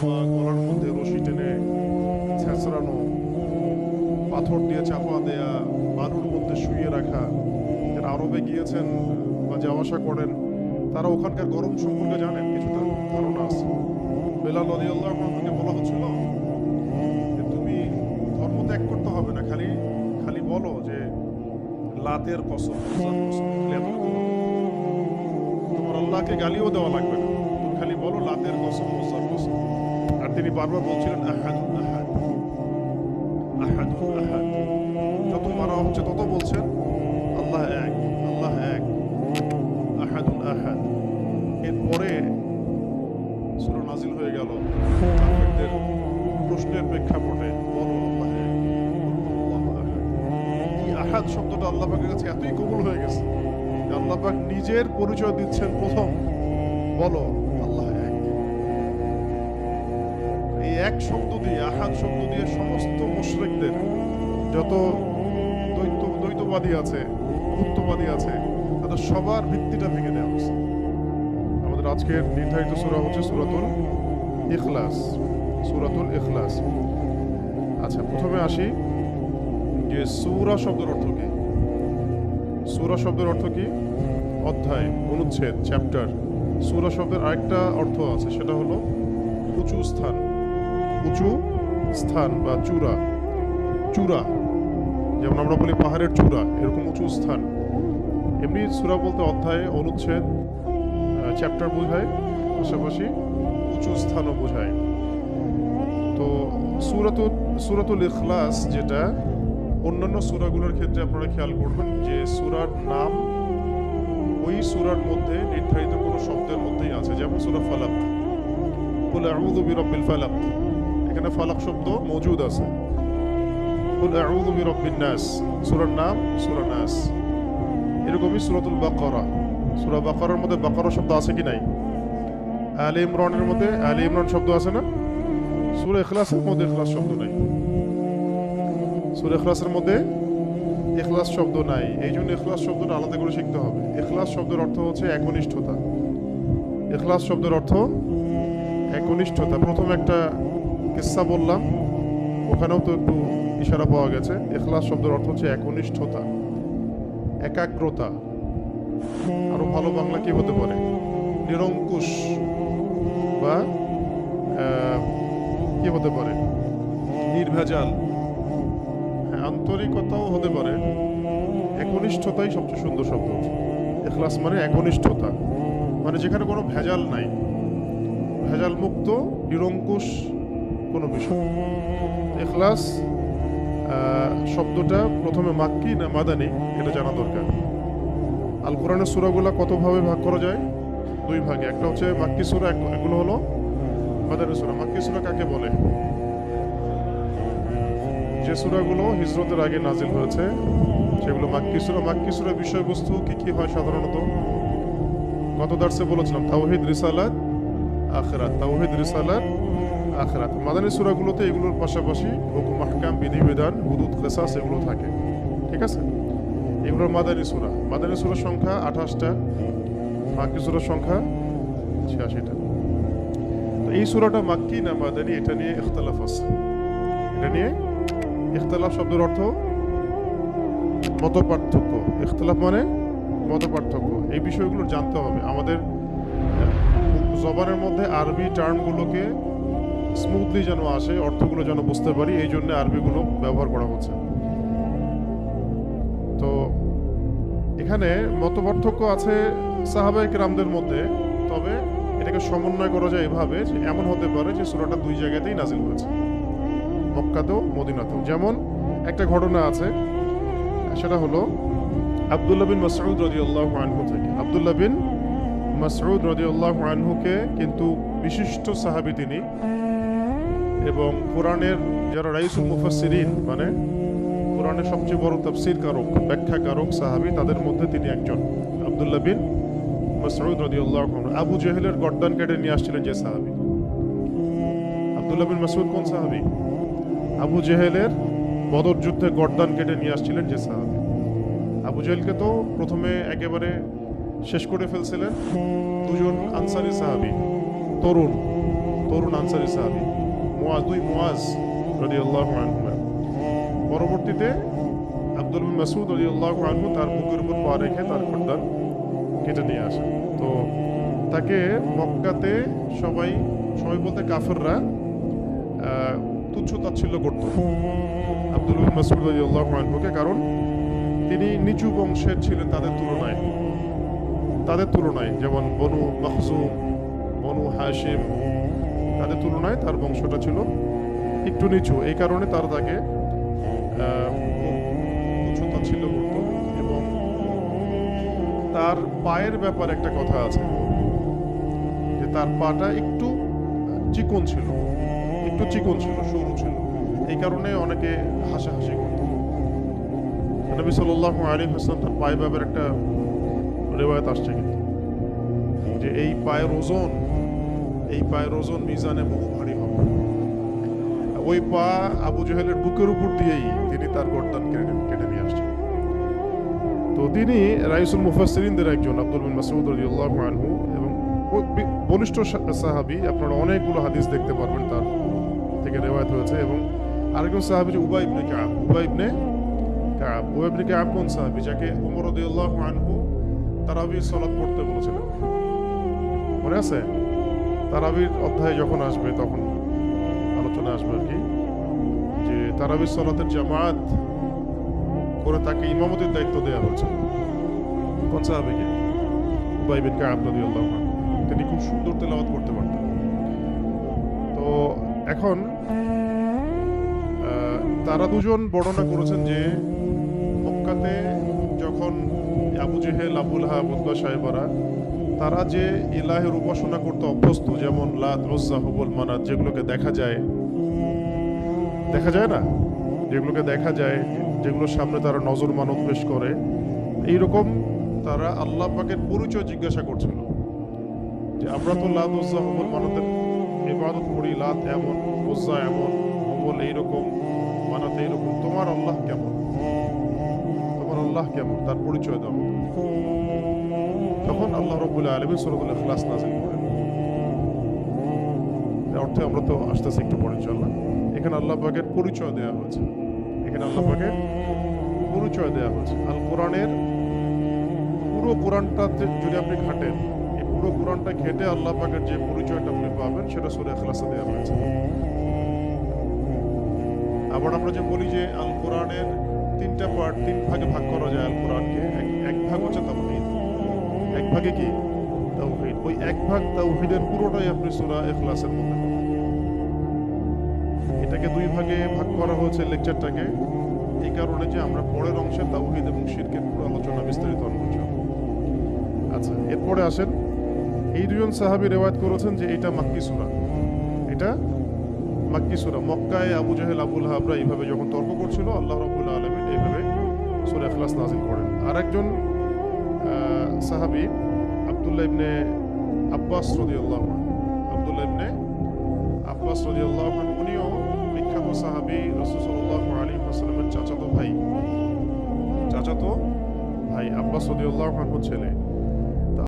দেওয়া, গলার মধ্যে রশি টেনে ছেঁচড়ানো, পাথর দিয়ে চাপা দেয়া, বালুর মধ্যে শুইয়ে রাখা। যারা আরবে গিয়েছেন বা যাওয়া আসা করেন তারা ওখানকার গরম সম্পর্কে জানেন, কিছুটা ধারণা আছে। বেলাল রাদিয়াল্লাহু আনহুকে বলা হচ্ছিল যে তুমি ধর্ম ত্যাগ করতে হবে না, খালি খালি বলো যে লাতের কসম, উজ্জার কসম, খালি এতটুকু বলো। তোমার আল্লাহকে গালিও দেওয়া লাগবে না, তুমি খালি বলো লাতের কসম, উজ্জার কসম। আর তিনি বারবার বলছিলেন আহাদুন আহাদ, আহাদুন আহাদ। যত মারা হচ্ছে তত বলছেন আল্লাহ এক, আল্লাহ এক, আহাদুন আহাদ। এরপরে সূরা নাজিল হয়ে গেল কাফেরদের প্রশ্নের প্রেক্ষাপটে, বলো আল্লাহ এক, আল্লাহু আহাদ। এই আহাদ শব্দটা আল্লাহ পাকের কাছে এতই কবুল হয়ে গেছে যে আল্লাহ পাক নিজের পরিচয় দিচ্ছেন প্রথম, বলো আল্লাহ এক। এই এক শব্দ দিয়ে, আহাদ শব্দ দিয়ে সমস্ত মুশরিকদের, যত দ্বৈতবাদী আছে, ভুক্তবাদী আছে, তাদের সবার ভিত্তিটা ভেঙে দেওয়া হচ্ছে। আমাদের আজকের নির্ধারিত সূরা হচ্ছে সূরাতুল ইখলাস, সূরাতুল ইখলাস। আচ্ছা, প্রথমে আসি যে সূরা শব্দের অর্থ কি। সূরা শব্দের অর্থ কি? অধ্যায়, অনুচ্ছেদ, চ্যাপ্টার। সূরা শব্দের আরেকটা অর্থ আছে, সেটা হলো উঁচু স্থান, উঁচু স্থান বা চূড়া। চূড়া যেমন আমরা বলি পাহাড়ের চূড়া, এরকম উঁচু স্থান। এমনি সূরা বলতে অধ্যায়, অনুচ্ছেদ, চ্যাপ্টার বোঝায়, পাশাপাশি উঁচু স্থানও বোঝায়। তো সূরাতুল ইখলাস, যেটা অন্যান্য সূরাগুলোর ক্ষেত্রে আপনারা খেয়াল করবেন যে সূরার নাম ওই সূরার মধ্যে নির্ধারিত কোনো শব্দের মধ্যেই আছে। যেমন সূরা ফালাক, কুল আউযু বিরাব্বিল ফালাক, এখানে ফালাক শব্দ মজুদ আছে। কুল আউযু বিরাব্বিন নাস, সূরার নাম সূরা নাস। এরকমই সূরাতুল বাকারা, সূরা বাকারার মধ্যে বাকারা শব্দ আছে কি নাই? আলে ইমরানের মধ্যে আলে ইমরান শব্দ আছে না? সূরা ইখলাসের মধ্যে ইখলাস শব্দ নাই। সূরা ইখলাসের মধ্যে ইখলাস শব্দ নাই। এই জন্য ইখলাস শব্দটা আলাদা করে শিখতে হবে। ইখলাস শব্দের অর্থ হচ্ছে একনিষ্ঠতা। ইখলাস শব্দের অর্থ একনিষ্ঠতা। প্রথম একটা কিসসা বললাম, ওখানেও তো একটু ইশারা পাওয়া গেছে। ইখলাস শব্দের অর্থ হচ্ছে একনিষ্ঠতা, একাগ্রতা। আরো ভালো বাংলা কি হতে পারে? নিরঙ্কুশ, বা কি হতে পারে? নির্ভেজাল। আন্তরিকতাও হতে পারে। একনিষ্ঠতাই সবচেয়ে সুন্দর শব্দ। ইখলাস মানে একনিষ্ঠতা, মানে যেখানে কোনো ভেজাল নাই, ভেজাল মুক্ত, নিরঙ্কুশ কোনো বিষয়। ইখলাস শব্দটা প্রথমে মাক্কি না মাদানী এটা জানা দরকার। আল কোরআনের সূরাগুলো কত ভাবে ভাগ করা যায়? দুই ভাগে। একটা হচ্ছে মাক্কি সূরা, এগুলো হলো মাদানী সূরা। মাক্কি সূরা কাকে বলে? যে সূরাগুলো হিজরতের আগে নাজিল হয়েছে সেগুলো মাক্কি সূরা। মাক্কি সূরার বিষয়বস্তু কি কি হয় সাধারণত? গত দার্সে বলেছিলাম তাওহীদ, রিসালাত, আখিরাত। তাওহীদ, রিসালাত, আখিরাত। মাদানী সূরাগুলোতে এগুলোর পাশাপাশি হুকুম, আহকাম, বিধিবিধান, হুদুদ, কিসাস এগুলো থাকে। ঠিক আছে, এগুলোর মাদানী সূরা। মাদানী সূরার সংখ্যা 28টা, মাক্কি সূরার সংখ্যা 86টা। তো এই সূরাটা মাক্কি না মাদানী, এটা নিয়ে ইখতিলাফ আছে। এটা নিয়ে ইখতিলাফ শব্দের অর্থ মত পার্থক্য। ইখতিলাফ মানে মত পার্থক্য। এই বিষয়গুলো জানতে হবে। আমাদের জবানের মধ্যে আরবি টার্মগুলোকে স্মুথলি যেন আসে, অর্থগুলো যেন বুঝতে পারি, এই জন্য আরবিগুলো ব্যবহার করা হচ্ছে। তো এখানে মত পার্থক্য আছে সাহাবায়ে কেরামদের মধ্যে। তবে এটাকে সমন্বয় করা যায় এভাবে যে এমন হতে পারে যে সূরাটা দুই জায়গাতেই নাজিল হয়েছে, মক্কাতেও মদিনাতেও। যেমন একটা ঘটনা আছে, সেটা হলো আব্দুল্লাহ বিন মাসউদ রাদিয়াল্লাহু আনহু থেকে। আব্দুল্লাহ বিন মাসউদ রাদিয়াল্লাহু আনহুকে কিন্তু বিশিষ্ট সাহাবী তিনি, এবং কোরআনের যারা রাইসুল মুফাসসিরিন, মানে কোরআনের সবচেয়ে বড় তাফসীর কারক, ব্যাখ্যাকারক সাহাবী, তাদের মধ্যে তিনি একজন। আব্দুল্লাহ বিন মাসউদ রাদিয়াল্লাহু আনহু আবু জেহেলের গর্দান কেটে নিয়ে আসছিলেন যে সাহাবী। আব্দুল্লাহ বিন মাসউদ কোন সাহাবী? আবু জেহেলের বদর যুদ্ধে গর্দান কেটে নিয়ে আসছিলেন যে সাহাবী। আবু জেহেলকে তো প্রথমে একেবারে শেষ করে ফেলছিলেন দুজন আনসারী সাহাবী, তরুণ তরুণ আনসারী সাহাবী মুআজ রাদিয়াল্লাহু আনহু। পরবর্তীতে আব্দুল বিন মাসউদ রাদিয়াল্লাহু আনহু তার বুকের উপর পা রেখে তার গর্দান কেটে নিয়ে আসেন। তো তাকে মক্কাতে সবাই বলতে কাফেররা তুচ্ছ তাচ্ছিল্য করত আব্দুল বিন মাসউদ রাদিয়াল্লাহু আনহুকে, কারণ তিনি নিচু বংশের ছিলেন তাদের তুলনায়, যেমন বনু মখজুম, বনু হাশিম, তাদের তুলনায় তার বংশটা ছিল একটু নিচু। এই কারণে তারা তাকে তুচ্ছ তাচ্ছিল্য করত। এবং তার পায়ের ব্যাপারে একটা কথা আছে যে তার পাটা একটু চিকন ছিল, সরু ছিল। এই কারণে অনেকে হাসাহাসি করত। নবী সাল্লাল্লাহু আলাইহি ওয়াসাল্লাম তার পায়ের ব্যাপারে একটা রিওয়ায়াত আসছে কিন্তু, যে এই পায়ের ওজন মিজানে বহু ভারী হবে। ওই পা আবু জেহেলের বুকের উপর দিয়েই তিনি তার গর্দান কেটে নিয়ে আসছেন। তো তিনি রাইসুল মুফাসসিরিনদের একজন আব্দুল বিন মাসউদ রাদিয়াল্লাহু আনহু, এবং বলিষ্ঠ সাহাবী। আপনারা অনেকগুলো হাদিস দেখতে পারবেন তার থেকে রিওয়ায়াত হয়েছে। এবং আরেকজন সাহাবী যে উবাই ইবনে কাব কোন সাহাবী, যাকে ওমর রাদিয়াল্লাহু আনহু তারাবির সালাত পড়তে বলেছিলেন, মনে আছে? তারাবির অধ্যায় যখন আসবে তখন আলোচনা আসবে আর কি, যে তারাবির সালাতের জামাত করে তাকে ইমামতির দায়িত্ব দেওয়া হয়েছে। কোন সাহাবীকে? উবাই বিন কাব রাদিয়াল্লাহু আনহু। তিনি খুব সুন্দর তেলাওয়াত করতে পারতেন। তো এখন তারা দুজন বর্ণনা করেছেন যে মক্কাতে যখন আবু জেহেল, আবু লাহাব, উতবা, সাইবারা তারা যে ইলাহের উপাসনা করতে অভ্যস্ত, যেমন লাত, উজ্জা, হুবল, মানাত, যেগুলোকে দেখা যায় না, যেগুলোকে দেখা যায়, যেগুলোর সামনে তারা নজর মানত পেশ করে, এইরকম তারা আল্লাহ পাকের পরিচয় জিজ্ঞাসা করছিল যে আমরা তো লাত, উজ্জা, হুবল, মানাতের ইবাদত করি, লাত এমন, উজ্জা এমন, হুবল এইরকম, মানাত এইরকম, তোমার আল্লাহ কেমন, তার পরিচয় দাও। তখন আল্লাহ রাব্বুল আলামিন সূরাতুল ইখলাস নাযিল করেন। এর অর্থে আমরা তো আসতেছি একটু পরে ইনশাআল্লাহ। এখানে আল্লাহ পাকের পরিচয় দেওয়া হয়েছে। আল কোরআনের পুরো কোরআনটাতে যদি আপনি ঘাটেন, এই পুরো কোরআনটা ঘেটে আল্লাহ পাকের যে পরিচয়টা আপনি পাবেন সেটা সূরা ইখলাসে দেওয়া হয়েছে। আবার আমরা যে বলি যে আল কোরআনের তিনটা পার্ট, তিন ভাগে ভাগ করা যায় আল কোরআনকে। এক ভাগ হচ্ছে তাওহীদ, এক ভাগে কি তাওহীদ, ওই এক ভাগ তাওহীদের পুরোটাই আপনি সূরা ইখলাসের মধ্যে পাবেন। এটাকে দুই ভাগে ভাগ করা হয়েছে লেকচারটাকে, এই কারণে যে আমরা পরের অংশে তাওহীদ এবং শিরকের পুরো আলোচনা বিস্তারিত আলোচনা। আচ্ছা, এরপরে আসেন, এই দুজন সাহাবী রিওয়ায়াত করেছেন যে এটা মাক্কি সূরা। মক্কায় আবু জেহেল, আবু লাহাবরা এইভাবে যখন তর্ক করছিল, আল্লাহ রাব্বুল আলামিন এইভাবে সূরা ইখলাস নাযিল করেন। আরেকজন সাহাবী আব্দুল্লাহ ইবনে আব্বাস রাদিয়াল্লাহু আনহু, উনিও বিখ্যাত সাহাবী, রাসূল সাল্লাল্লাহু আলাইহি ওয়াসাল্লামের চাচাতো ভাই আব্বাস রাদিয়াল্লাহু আনহুর ছেলে।